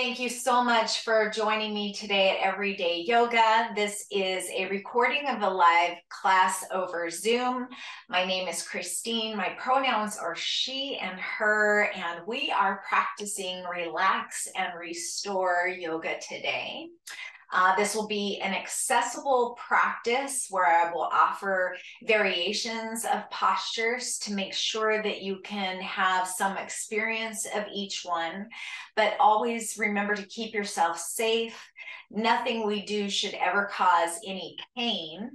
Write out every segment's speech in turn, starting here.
Thank you so much for joining me today at Everyday Yoga. This is a recording of a live class over Zoom. My name is Christine. My pronouns are she and her, and we are practicing relax and restore yoga today. This will be an accessible practice where I will offer variations of postures to make sure that you can have some experience of each one, but always remember to keep yourself safe. Nothing we do should ever cause any pain.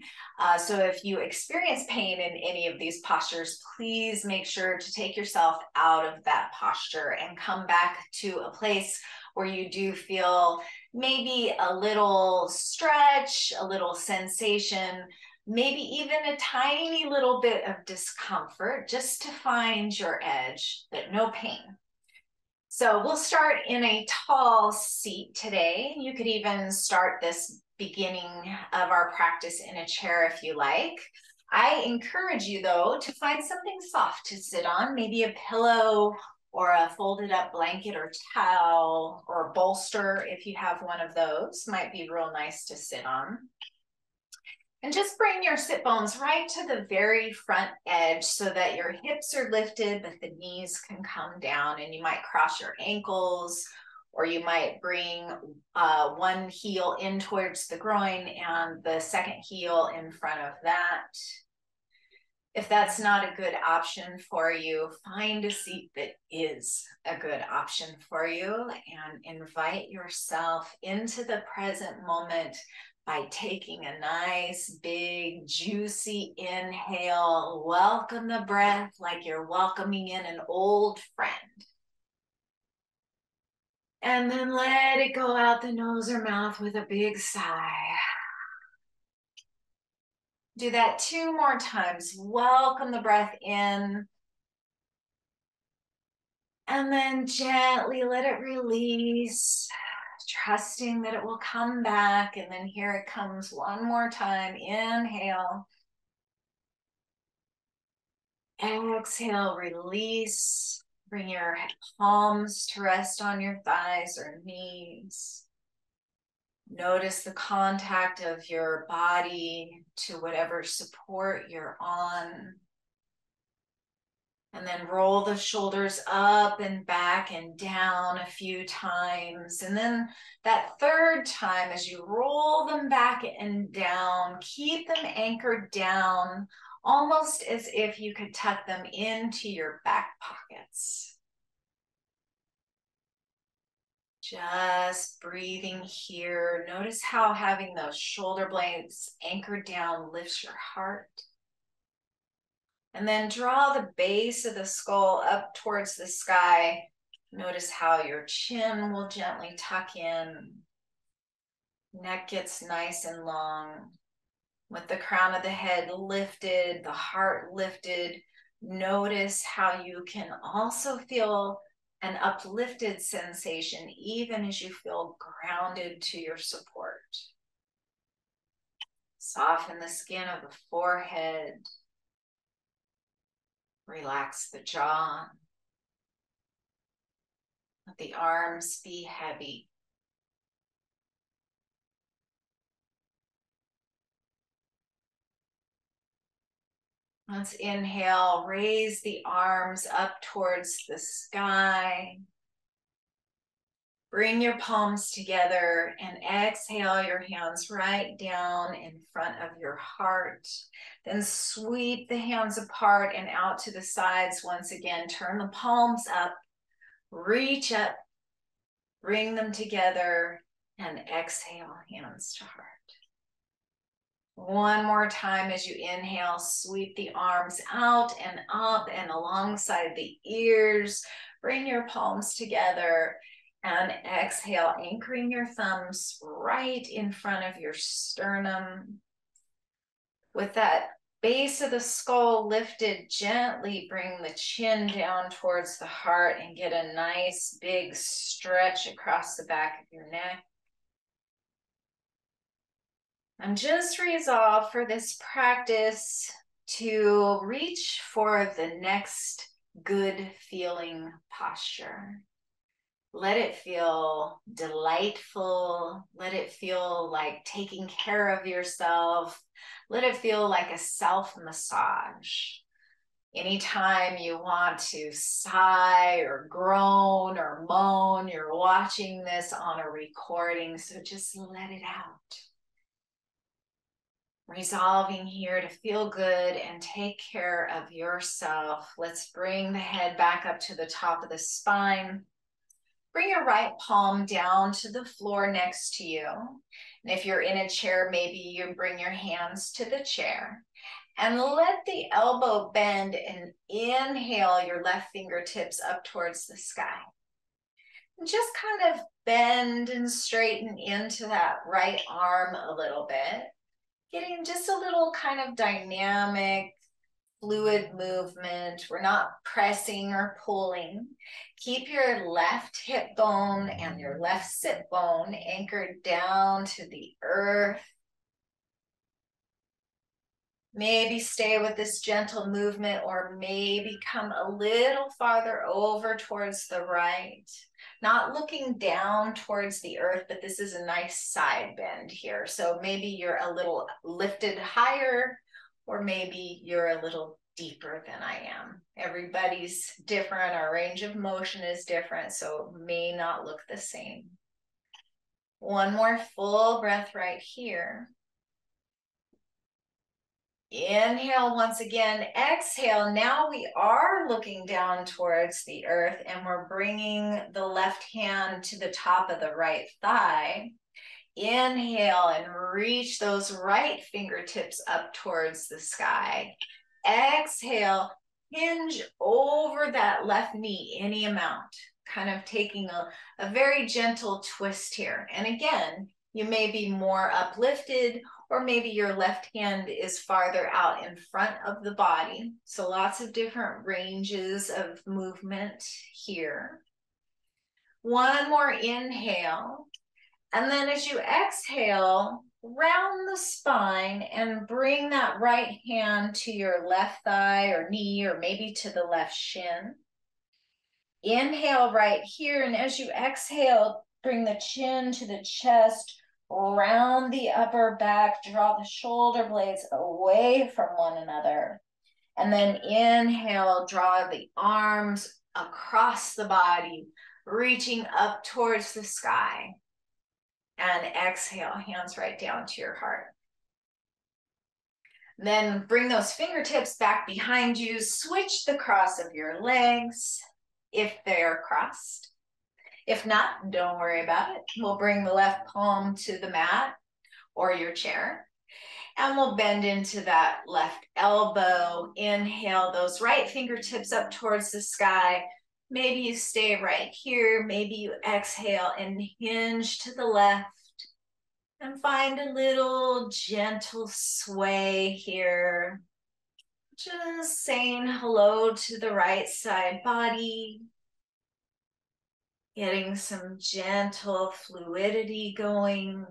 So if you experience pain in any of these postures, please make sure to take yourself out of that posture and come back to a place where you do feel maybe a little stretch, a little sensation, maybe even a tiny little bit of discomfort, just to find your edge, but no pain. So we'll start in a tall seat today. You could even start this beginning of our practice in a chair if you like. I encourage you, though, to find something soft to sit on, maybe a pillow or a folded up blanket or towel or a bolster if you have one of those. Might be real nice to sit on. And just bring your sit bones right to the very front edge so that your hips are lifted, but the knees can come down, and you might cross your ankles, or you might bring one heel in towards the groin and the second heel in front of that. If that's not a good option for you, find a seat that is a good option for you and invite yourself into the present moment by taking a nice, big, juicy inhale. Welcome the breath like you're welcoming in an old friend. And then let it go out the nose or mouth with a big sigh. Do that 2 more times. Welcome the breath in. And then gently let it release, trusting that it will come back. And then here it comes one more time. Inhale. Exhale, release. Bring your palms to rest on your thighs or knees. Notice the contact of your body to whatever support you're on. And then roll the shoulders up and back and down a few times. And then that third time, as you roll them back and down, keep them anchored down, almost as if you could tuck them into your back pockets. Just breathing here. Notice how having those shoulder blades anchored down lifts your heart. And then draw the base of the skull up towards the sky. Notice how your chin will gently tuck in. Neck gets nice and long. With the crown of the head lifted, the heart lifted. Notice how you can also feel an uplifted sensation, even as you feel grounded to your support. Soften the skin of the forehead. Relax the jaw. Let the arms be heavy. Let's inhale, raise the arms up towards the sky. Bring your palms together and exhale your hands right down in front of your heart. Then sweep the hands apart and out to the sides once again. Turn the palms up, reach up, bring them together, and exhale, hands to heart. One more time as you inhale, sweep the arms out and up and alongside the ears. Bring your palms together and exhale, anchoring your thumbs right in front of your sternum. With that base of the skull lifted, gently bring the chin down towards the heart and get a nice big stretch across the back of your neck. And just resolve for this practice to reach for the next good feeling posture. Let it feel delightful. Let it feel like taking care of yourself. Let it feel like a self-massage. Anytime you want to sigh or groan or moan, you're watching this on a recording, so just let it out. Resolving here to feel good and take care of yourself. Let's bring the head back up to the top of the spine. Bring your right palm down to the floor next to you. And if you're in a chair, maybe you bring your hands to the chair. And let the elbow bend and inhale your left fingertips up towards the sky. And just kind of bend and straighten into that right arm a little bit. Getting just a little kind of dynamic, fluid movement. We're not pressing or pulling. Keep your left hip bone and your left sit bone anchored down to the earth. Maybe stay with this gentle movement, or maybe come a little farther over towards the right. Not looking down towards the earth, but this is a nice side bend here. So maybe you're a little lifted higher, or maybe you're a little deeper than I am. Everybody's different. Our range of motion is different, so it may not look the same. One more full breath right here. Inhale once again, exhale. Now we are looking down towards the earth and we're bringing the left hand to the top of the right thigh. Inhale and reach those right fingertips up towards the sky. Exhale, hinge over that left knee any amount, kind of taking a very gentle twist here. And again, you may be more uplifted, or maybe your left hand is farther out in front of the body. So lots of different ranges of movement here. One more inhale. And then as you exhale, round the spine and bring that right hand to your left thigh or knee, or maybe to the left shin. Inhale right here, and as you exhale, bring the chin to the chest, round the upper back, draw the shoulder blades away from one another. And then inhale, draw the arms across the body, reaching up towards the sky. And exhale, hands right down to your heart. Then bring those fingertips back behind you. Switch the cross of your legs if they're crossed. If not, don't worry about it. We'll bring the left palm to the mat or your chair. And we'll bend into that left elbow. Inhale those right fingertips up towards the sky. Maybe you stay right here. Maybe you exhale and hinge to the left. And find a little gentle sway here. Just saying hello to the right side body. Getting some gentle fluidity going.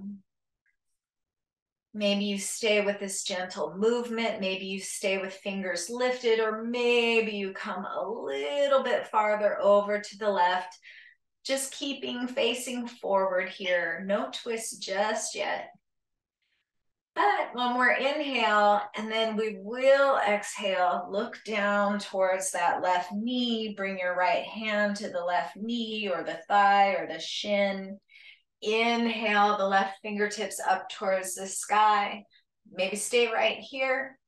Maybe you stay with this gentle movement. Maybe you stay with fingers lifted, or maybe you come a little bit farther over to the left. Just keeping facing forward here. No twist just yet. But one more inhale, and then we will exhale. Look down towards that left knee. Bring your right hand to the left knee or the thigh or the shin. Inhale the left fingertips up towards the sky. Maybe stay right here.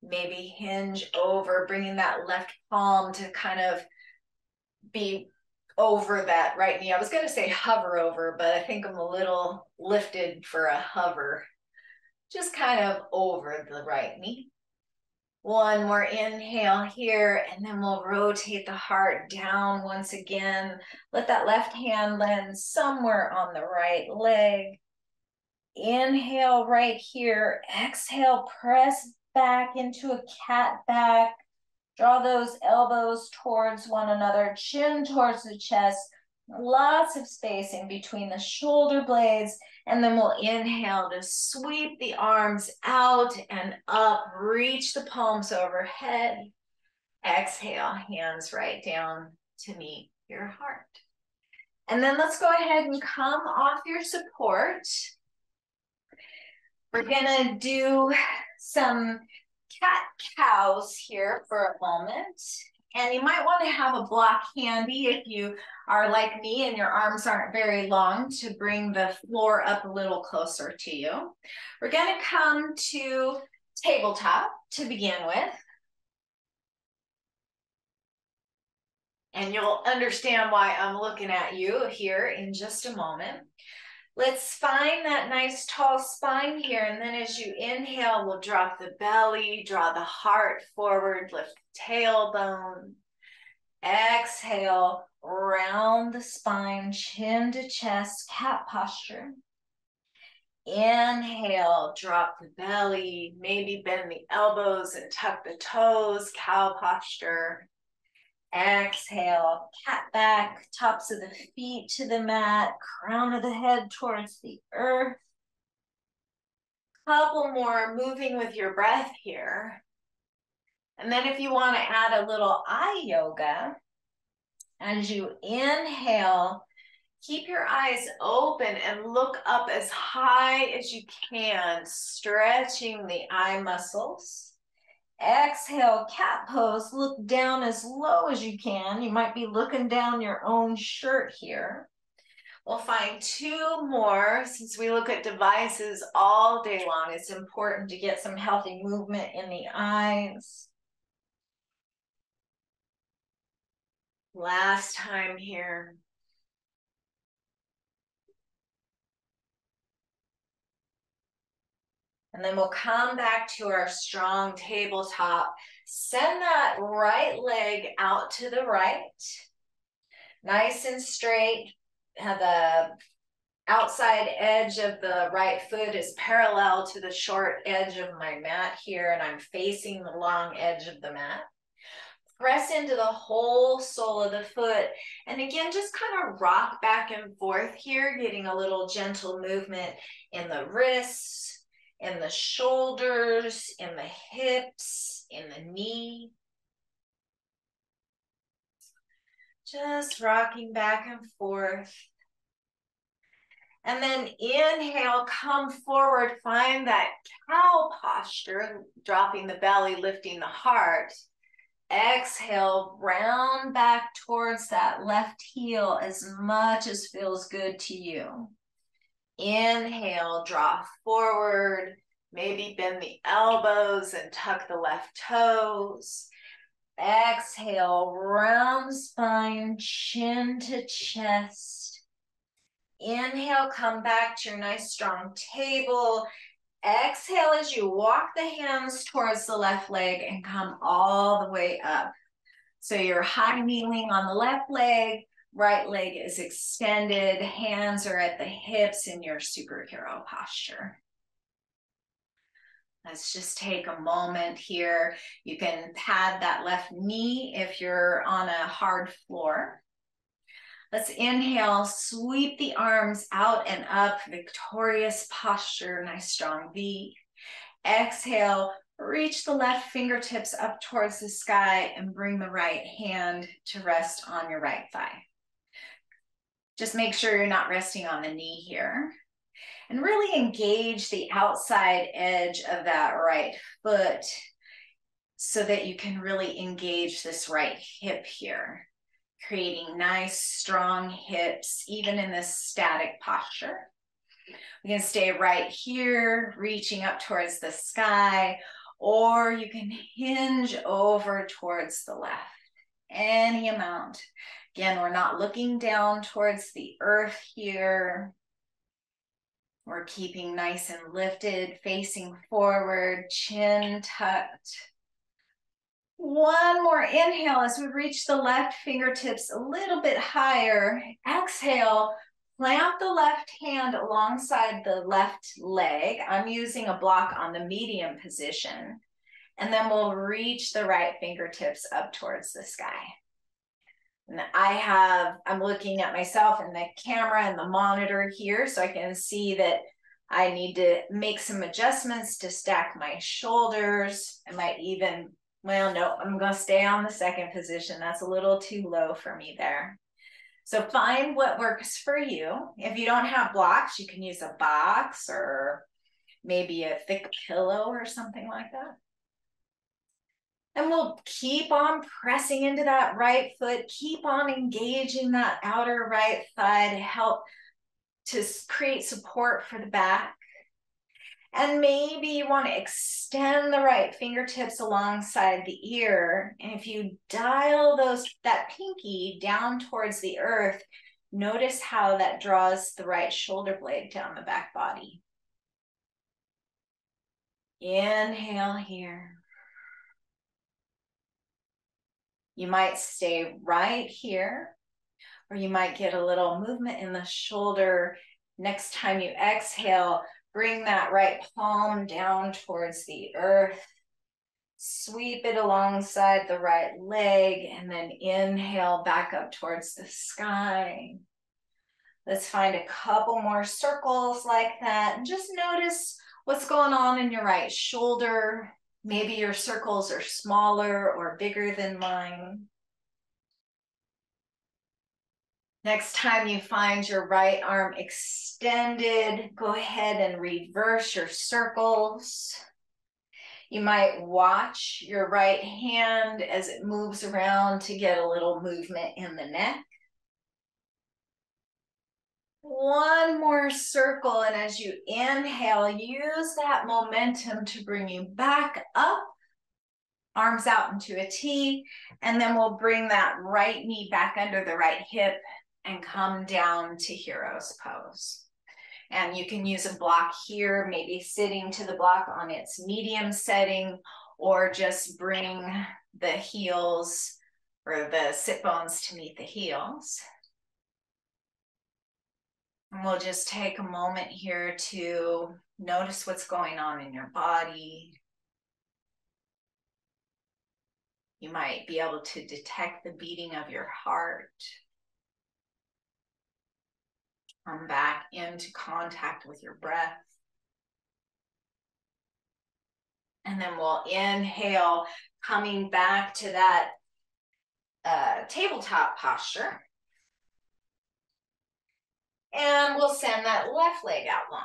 Maybe hinge over, bringing that left palm to kind of be over that right knee. I was going to say hover over, but I think I'm a little lifted for a hover. Just kind of over the right knee. One more inhale here, and then we'll rotate the heart down once again. Let that left hand land somewhere on the right leg. Inhale right here. Exhale, press back into a cat back. Draw those elbows towards one another, chin towards the chest. Lots of space in between the shoulder blades. And then we'll inhale to sweep the arms out and up. Reach the palms overhead. Exhale, hands right down to meet your heart. And then let's go ahead and come off your support. We're gonna do some cat-cows here for a moment. And you might want to have a block handy if you are like me and your arms aren't very long, to bring the floor up a little closer to you. We're going to come to tabletop to begin with. And you'll understand why I'm looking at you here in just a moment. Let's find that nice tall spine here. And then as you inhale, we'll drop the belly, draw the heart forward, lift the tailbone. Exhale, round the spine, chin to chest, cat posture. Inhale, drop the belly, maybe bend the elbows and tuck the toes, cow posture. Exhale, cat back, tops of the feet to the mat, crown of the head towards the earth. Couple more, moving with your breath here. And then if you want to add a little eye yoga, as you inhale, keep your eyes open and look up as high as you can, stretching the eye muscles. Exhale, cat pose, look down as low as you can. You might be looking down your own shirt here. We'll find two more. Since we look at devices all day long, it's important to get some healthy movement in the eyes. Last time here. And then we'll come back to our strong tabletop. Send that right leg out to the right. Nice and straight. Have the outside edge of the right foot is parallel to the short edge of my mat here, and I'm facing the long edge of the mat. Press into the whole sole of the foot. And again, just kind of rock back and forth here, getting a little gentle movement in the wrists, in the shoulders, in the hips, in the knee. Just rocking back and forth. And then inhale, come forward, find that cow posture, dropping the belly, lifting the heart. Exhale, round back towards that left heel as much as feels good to you. Inhale, draw forward, maybe bend the elbows and tuck the left toes. Exhale, round spine, chin to chest. Inhale, come back to your nice strong table. Exhale as you walk the hands towards the left leg and come all the way up. So you're high kneeling on the left leg, right leg is extended, hands are at the hips in your superhero posture. Let's just take a moment here. You can pad that left knee if you're on a hard floor. Let's inhale, sweep the arms out and up, victorious posture, nice strong V. Exhale, reach the left fingertips up towards the sky and bring the right hand to rest on your right thigh. Just make sure you're not resting on the knee here. And really engage the outside edge of that right foot so that you can really engage this right hip here, creating nice, strong hips, even in this static posture. We can stay right here, reaching up towards the sky, or you can hinge over towards the left, any amount. Again, we're not looking down towards the earth here. We're keeping nice and lifted, facing forward, chin tucked. One more inhale as we reach the left fingertips a little bit higher. Exhale, plant the left hand alongside the left leg. I'm using a block on the medium position. And then we'll reach the right fingertips up towards the sky. And I'm looking at myself in the camera and the monitor here, so I can see that I need to make some adjustments to stack my shoulders. I might even, well, no, I'm going to stay on the second position. That's a little too low for me there. So find what works for you. If you don't have blocks, you can use a box or maybe a thick pillow or something like that. And we'll keep on pressing into that right foot, keep on engaging that outer right thigh to help to create support for the back. And maybe you want to extend the right fingertips alongside the ear. And if you dial that pinky down towards the earth, notice how that draws the right shoulder blade down the back body. Inhale here. You might stay right here, or you might get a little movement in the shoulder. Next time you exhale, bring that right palm down towards the earth. Sweep it alongside the right leg, and then inhale back up towards the sky. Let's find a couple more circles like that, and just notice what's going on in your right shoulder. Maybe your circles are smaller or bigger than mine. Next time you find your right arm extended, go ahead and reverse your circles. You might watch your right hand as it moves around to get a little movement in the neck. One more circle, and as you inhale, use that momentum to bring you back up, arms out into a T, and then we'll bring that right knee back under the right hip and come down to hero's pose. And you can use a block here, maybe sitting to the block on its medium setting, or just bring the heels or the sit bones to meet the heels. And we'll just take a moment here to notice what's going on in your body. You might be able to detect the beating of your heart. Come back into contact with your breath. And then we'll inhale, coming back to that tabletop posture. And we'll send that left leg out long.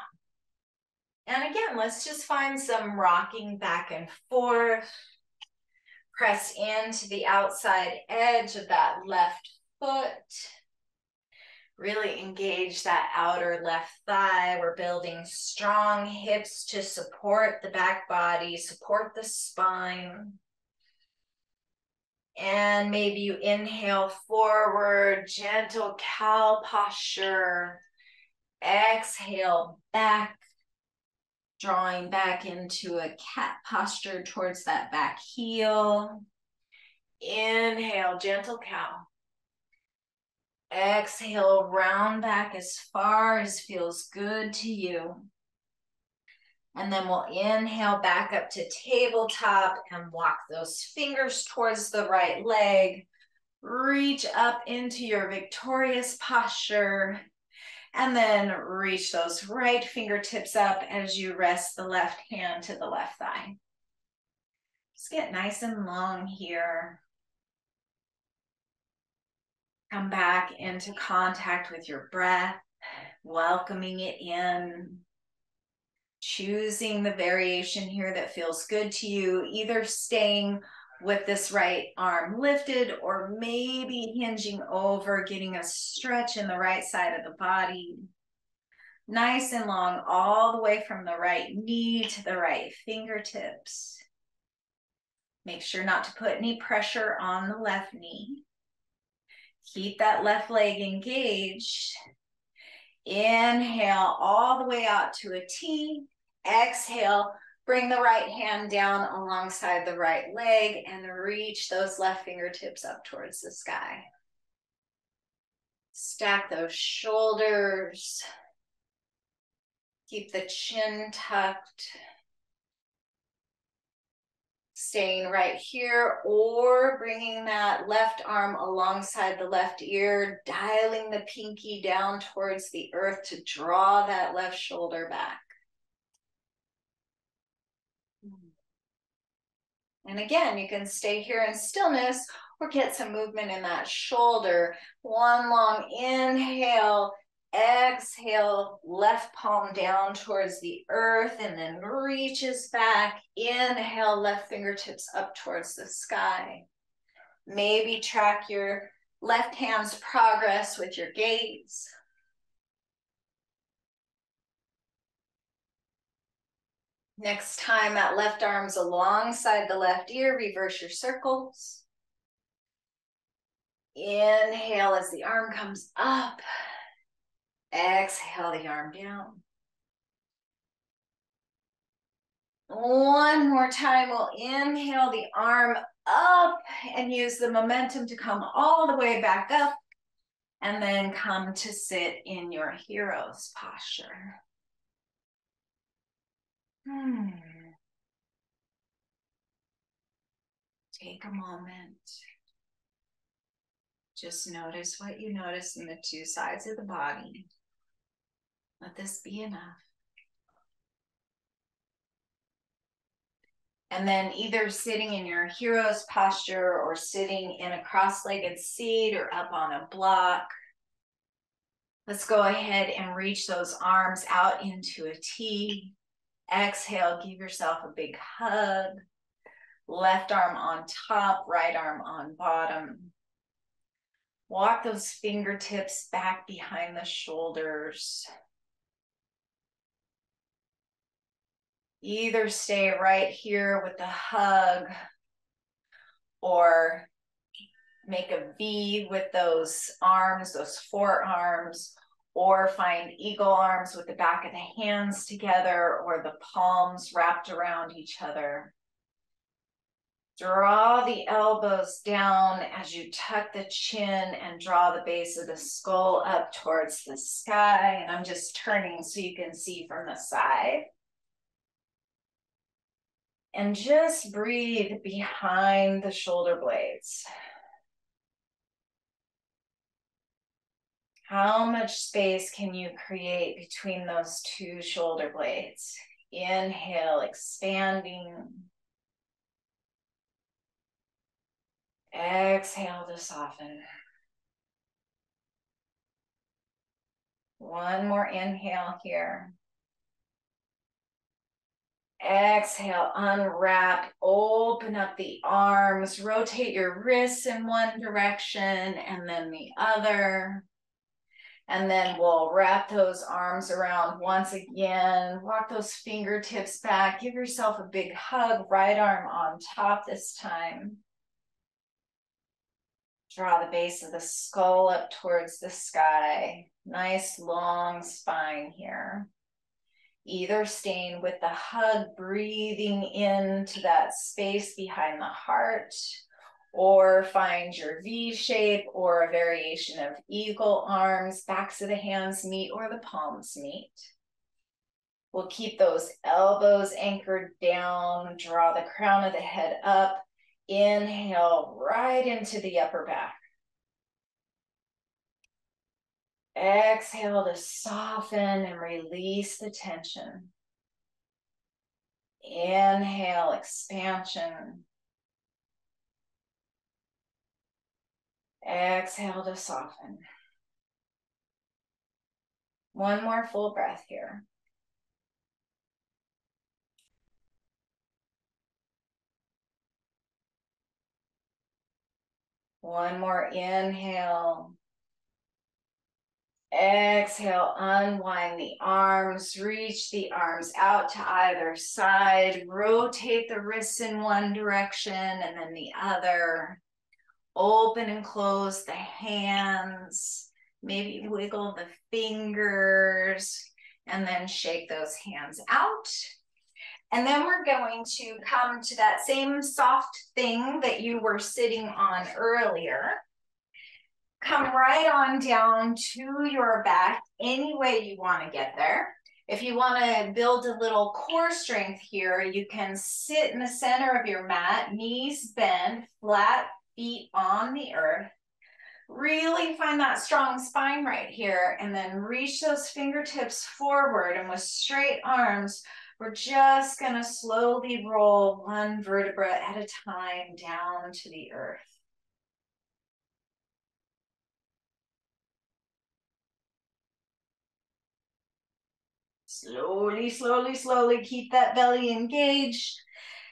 And again, let's just find some rocking back and forth. Press into the outside edge of that left foot. Really engage that outer left thigh. We're building strong hips to support the back body, support the spine. And maybe you inhale forward, gentle cow posture. Exhale back, drawing back into a cat posture towards that back heel. Inhale, gentle cow. Exhale, round back as far as feels good to you. And then we'll inhale back up to tabletop and walk those fingers towards the right leg. Reach up into your victorious posture. And then reach those right fingertips up as you rest the left hand to the left thigh. Just get nice and long here. Come back into contact with your breath, welcoming it in. Choosing the variation here that feels good to you, either staying with this right arm lifted or maybe hinging over, getting a stretch in the right side of the body. Nice and long all the way from the right knee to the right fingertips. Make sure not to put any pressure on the left knee. Keep that left leg engaged. Inhale all the way out to a T. Exhale, bring the right hand down alongside the right leg and reach those left fingertips up towards the sky. Stack those shoulders. Keep the chin tucked. Staying right here, or bringing that left arm alongside the left ear, dialing the pinky down towards the earth to draw that left shoulder back. And again, you can stay here in stillness, or get some movement in that shoulder. One long inhale, exhale, left palm down towards the earth and then reaches back. Inhale, left fingertips up towards the sky. Maybe track your left hand's progress with your gaze. Next time, that left arm's alongside the left ear, reverse your circles. Inhale as the arm comes up. Exhale the arm down. One more time, we'll inhale the arm up and use the momentum to come all the way back up and then come to sit in your hero's posture. Take a moment. Just notice what you notice in the two sides of the body. Let this be enough. And then either sitting in your hero's posture or sitting in a cross-legged seat or up on a block. Let's go ahead and reach those arms out into a T. Exhale, give yourself a big hug. Left arm on top, right arm on bottom. Walk those fingertips back behind the shoulders. Either stay right here with the hug or make a V with those arms, those forearms, or find eagle arms with the back of the hands together or the palms wrapped around each other. Draw the elbows down as you tuck the chin and draw the base of the skull up towards the sky. And I'm just turning so you can see from the side. And just breathe behind the shoulder blades. How much space can you create between those two shoulder blades? Inhale, expanding. Exhale to soften. One more inhale here. Exhale, unwrap, open up the arms, rotate your wrists in one direction and then the other. And then we'll wrap those arms around once again. Walk those fingertips back. Give yourself a big hug, right arm on top this time. Draw the base of the skull up towards the sky. Nice long spine here. Either staying with the hug, breathing into that space behind the heart, or find your V shape or a variation of eagle arms, backs of the hands meet or the palms meet. We'll keep those elbows anchored down, draw the crown of the head up, inhale right into the upper back. Exhale to soften and release the tension. Inhale, expansion. Exhale to soften. One more full breath here. One more inhale. Exhale, unwind the arms, reach the arms out to either side, rotate the wrists in one direction and then the other. Open and close the hands, maybe wiggle the fingers, and then shake those hands out. And then we're going to come to that same soft thing that you were sitting on earlier. Come right on down to your back any way you want to get there. If you want to build a little core strength here, you can sit in the center of your mat, knees bent, flat feet on the earth. Really find that strong spine right here and then reach those fingertips forward, and with straight arms, we're just going to slowly roll one vertebra at a time down to the earth. Slowly, slowly, slowly keep that belly engaged.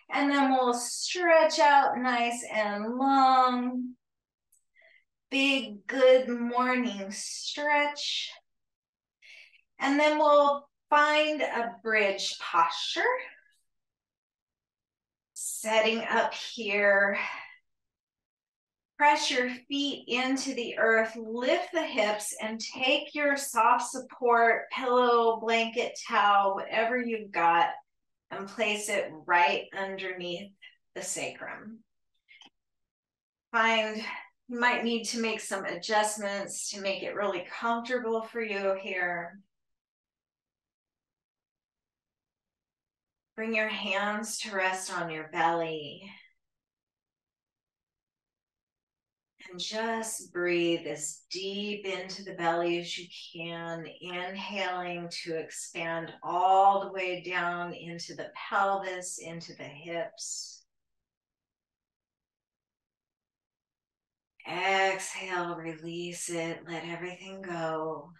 And then we'll stretch out nice and long. Big good morning stretch. And then we'll find a bridge posture. Setting up here. Press your feet into the earth, lift the hips, and take your soft support, pillow, blanket, towel, whatever you've got, and place it right underneath the sacrum. You might need to make some adjustments to make it really comfortable for you here. Bring your hands to rest on your belly. And just breathe as deep into the belly as you can, inhaling to expand all the way down into the pelvis, into the hips. Exhale, release it, let everything go.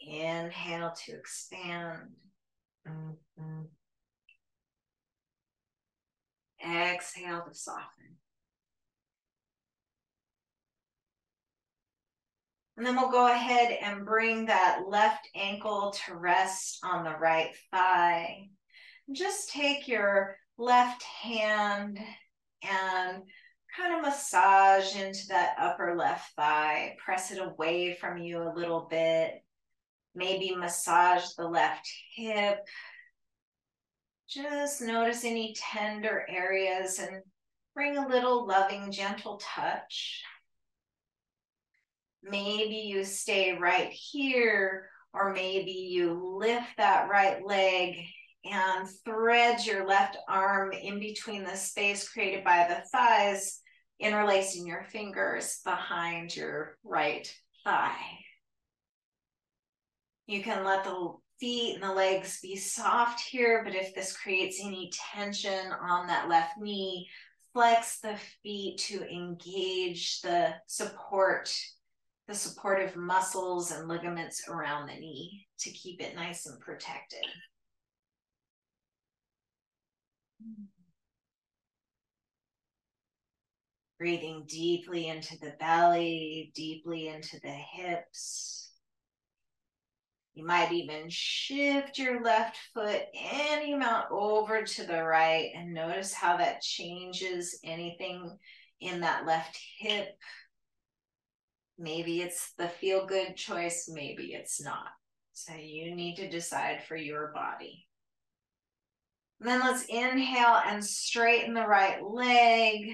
Inhale to expand. Exhale to soften. And then we'll go ahead and bring that left ankle to rest on the right thigh. Just take your left hand and kind of massage into that upper left thigh. Press it away from you a little bit. Maybe massage the left hip. Just notice any tender areas and bring a little loving, gentle touch. Maybe you stay right here, or maybe you lift that right leg and thread your left arm in between the space created by the thighs, interlacing your fingers behind your right thigh. You can let the feet and the legs be soft here, but if this creates any tension on that left knee, flex the feet to engage the supportive muscles and ligaments around the knee to keep it nice and protected. Breathing deeply into the belly, deeply into the hips. You might even shift your left foot any amount over to the right and notice how that changes anything in that left hip. Maybe it's the feel-good choice, maybe it's not. So you need to decide for your body. And then let's inhale and straighten the right leg.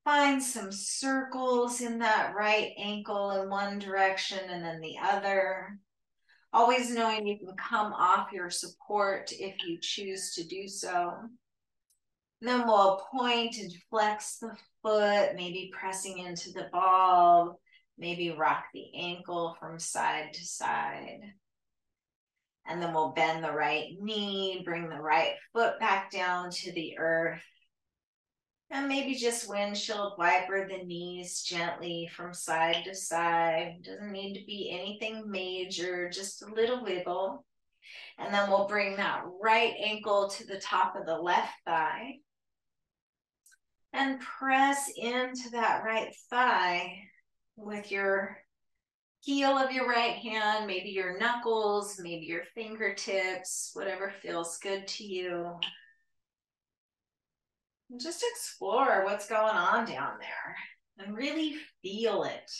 Find some circles in that right ankle in one direction and then the other. Always knowing you can come off your support if you choose to do so. And then we'll point and flex the foot, maybe pressing into the ball, maybe rock the ankle from side to side. And then we'll bend the right knee, bring the right foot back down to the earth. And maybe just windshield wiper the knees gently from side to side. Doesn't need to be anything major, just a little wiggle. And then we'll bring that right ankle to the top of the left thigh. And press into that right thigh with your heel of your right hand, maybe your knuckles, maybe your fingertips, whatever feels good to you. And just explore what's going on down there and really feel it.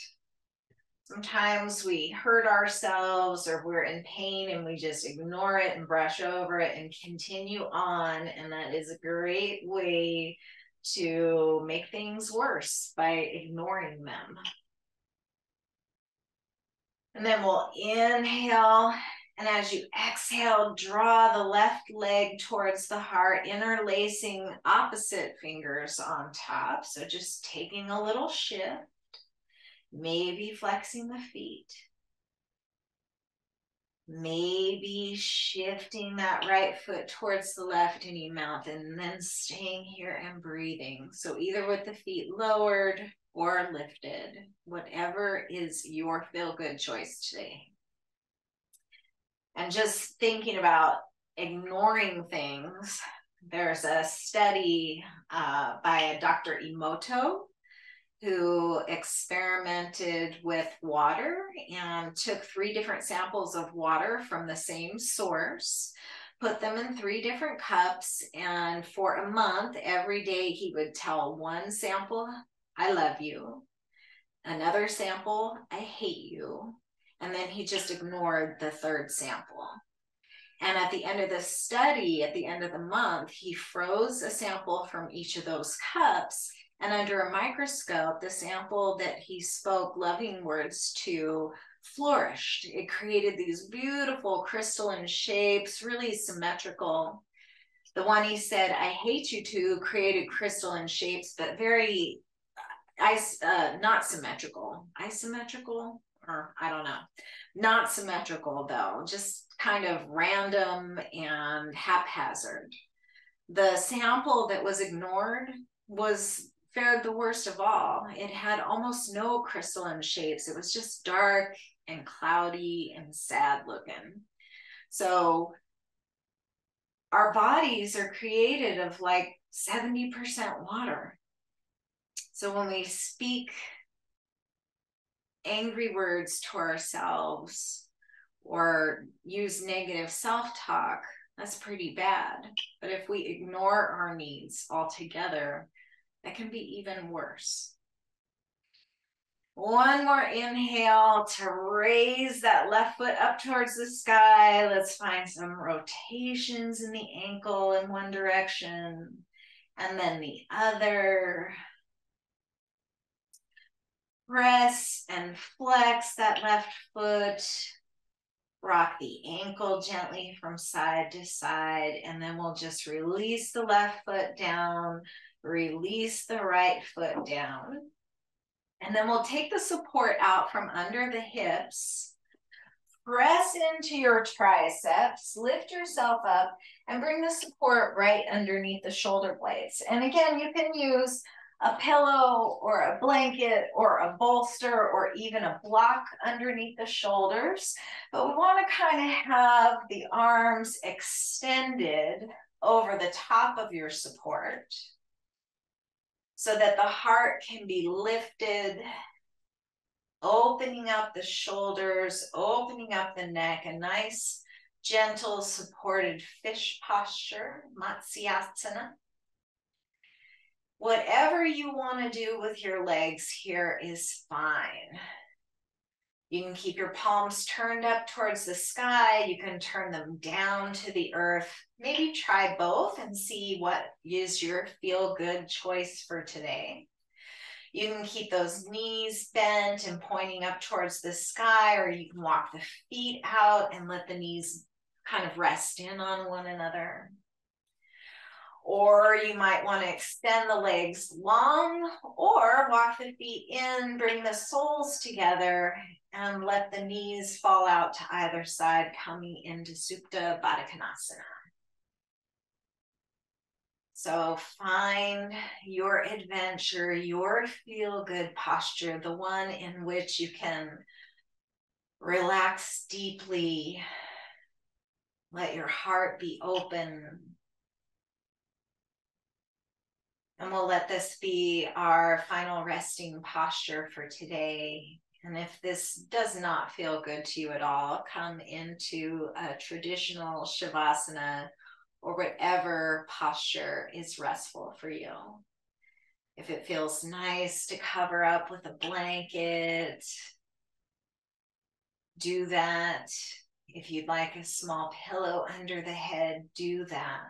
Sometimes we hurt ourselves or we're in pain and we just ignore it and brush over it and continue on. And that is a great way to make things worse by ignoring them. And then we'll inhale. And as you exhale, draw the left leg towards the heart, interlacing opposite fingers on top. So just taking a little shift, maybe flexing the feet, maybe shifting that right foot towards the left any amount, and then staying here and breathing. So either with the feet lowered or lifted, whatever is your feel-good choice today. And just thinking about ignoring things, there's a study by a Dr. Emoto who experimented with water and took 3 different samples of water from the same source, put them in 3 different cups, and for a month, every day he would tell one sample, I love you, another sample, I hate you, and then he just ignored the 3rd sample. And at the end of the study, at the end of the month, he froze a sample from each of those cups, and under a microscope, the sample that he spoke loving words to flourished. It created these beautiful crystalline shapes, really symmetrical. The one he said, I hate you to, created crystalline shapes, but very not symmetrical. Asymmetrical? Or I don't know. Not symmetrical though, just kind of random and haphazard. The sample that was ignored fared the worst of all. It had almost no crystalline shapes. It was just dark and cloudy and sad looking. So our bodies are created of like 70% water. So when we speak angry words to ourselves or use negative self-talk, that's pretty bad. But if we ignore our needs altogether, that can be even worse. One more inhale to raise that left foot up towards the sky. Let's find some rotations in the ankle in one direction and then the other. Press and flex that left foot. Rock the ankle gently from side to side, and then we'll just release the left foot down, release the right foot down. And then we'll take the support out from under the hips, press into your triceps, lift yourself up, and bring the support right underneath the shoulder blades. And again, you can use a pillow or a blanket or a bolster or even a block underneath the shoulders. But we want to kind of have the arms extended over the top of your support so that the heart can be lifted, opening up the shoulders, opening up the neck, a nice, gentle, supported fish posture, Matsyasana. Whatever you want to do with your legs here is fine. You can keep your palms turned up towards the sky. You can turn them down to the earth. Maybe try both and see what is your feel-good choice for today. You can keep those knees bent and pointing up towards the sky, or you can walk the feet out and let the knees kind of rest in on one another. Or you might want to extend the legs long or walk the feet in, bring the soles together, and let the knees fall out to either side, coming into Supta Baddha Konasana. So find your adventure, your feel-good posture, the one in which you can relax deeply, let your heart be open. And we'll let this be our final resting posture for today. And if this does not feel good to you at all, come into a traditional Shavasana or whatever posture is restful for you. If it feels nice to cover up with a blanket, do that. If you'd like a small pillow under the head, do that.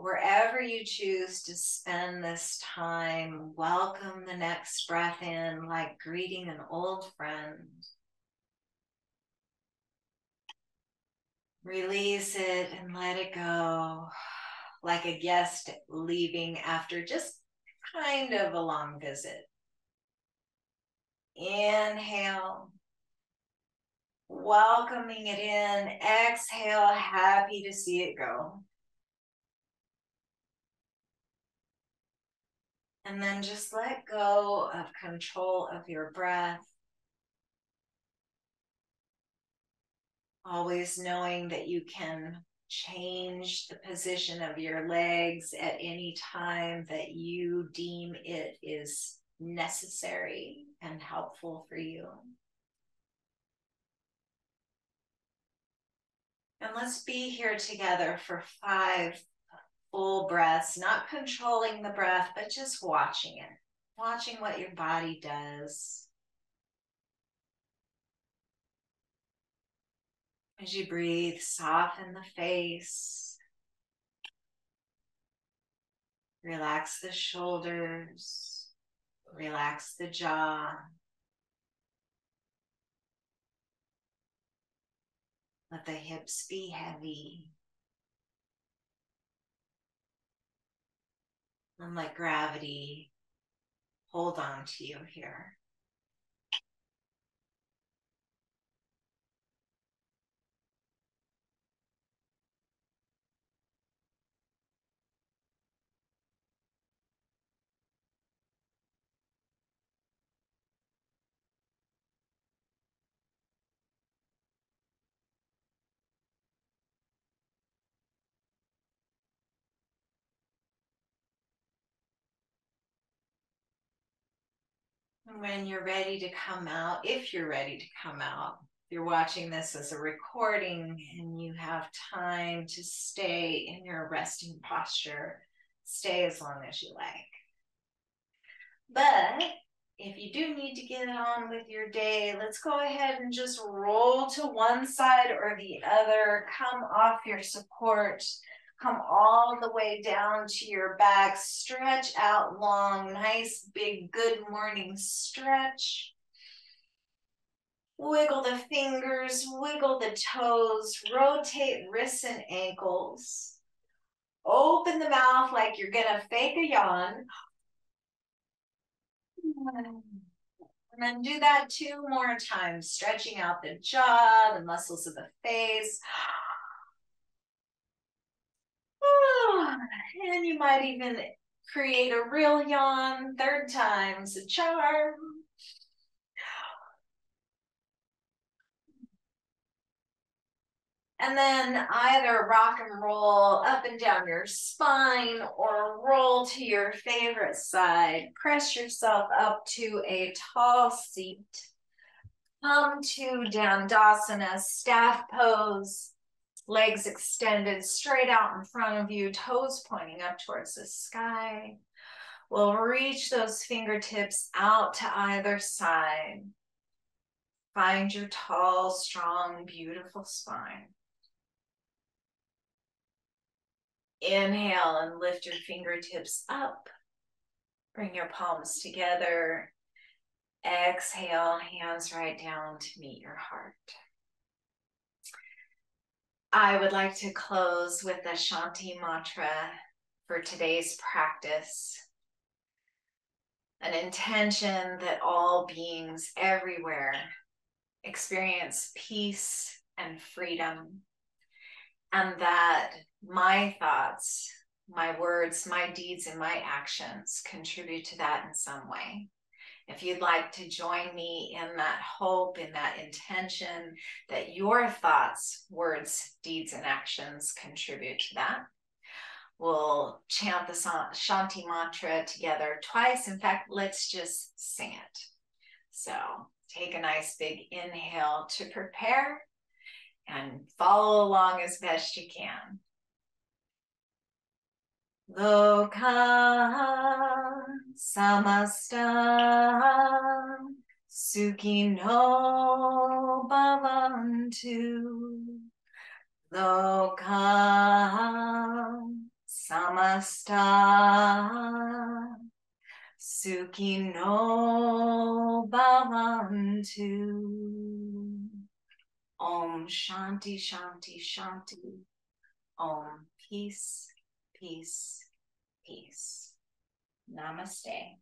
Wherever you choose to spend this time, welcome the next breath in like greeting an old friend. Release it and let it go like a guest leaving after just kind of a long visit. Inhale, welcoming it in. Exhale, happy to see it go. And then just let go of control of your breath. Always knowing that you can change the position of your legs at any time that you deem it is necessary and helpful for you. And let's be here together for 5 full breaths, not controlling the breath, but just watching it, watching what your body does. As you breathe, soften the face. Relax the shoulders. Relax the jaw. Let the hips be heavy. And let gravity hold on to you here. And when you're ready to come out, if you're ready to come out, you're watching this as a recording and you have time to stay in your resting posture, stay as long as you like. But if you do need to get on with your day, let's go ahead and just roll to one side or the other, come off your support, come all the way down to your back, stretch out long, nice big good morning stretch. Wiggle the fingers, wiggle the toes, rotate wrists and ankles. Open the mouth like you're gonna fake a yawn. And then do that 2 more times, stretching out the jaw, the muscles of the face. And you might even create a real yawn. 3rd time's a charm. And then either rock and roll up and down your spine or roll to your favorite side. Press yourself up to a tall seat. Come to Dandasana, staff pose. Legs extended straight out in front of you, toes pointing up towards the sky. We'll reach those fingertips out to either side. Find your tall, strong, beautiful spine. Inhale and lift your fingertips up. Bring your palms together. Exhale, hands right down to meet your heart. I would like to close with a Shanti mantra for today's practice. An intention that all beings everywhere experience peace and freedom, and that my thoughts, my words, my deeds, and my actions contribute to that in some way. If you'd like to join me in that hope, in that intention, that your thoughts, words, deeds, and actions contribute to that, we'll chant the Shanti mantra together twice. In fact, let's just sing it. So take a nice big inhale to prepare and follow along as best you can. Loka samasta sukhino bhavantu. Loka samasta sukhino bhavantu. Om Shanti Shanti Shanti. Om peace, peace, peace. Namaste.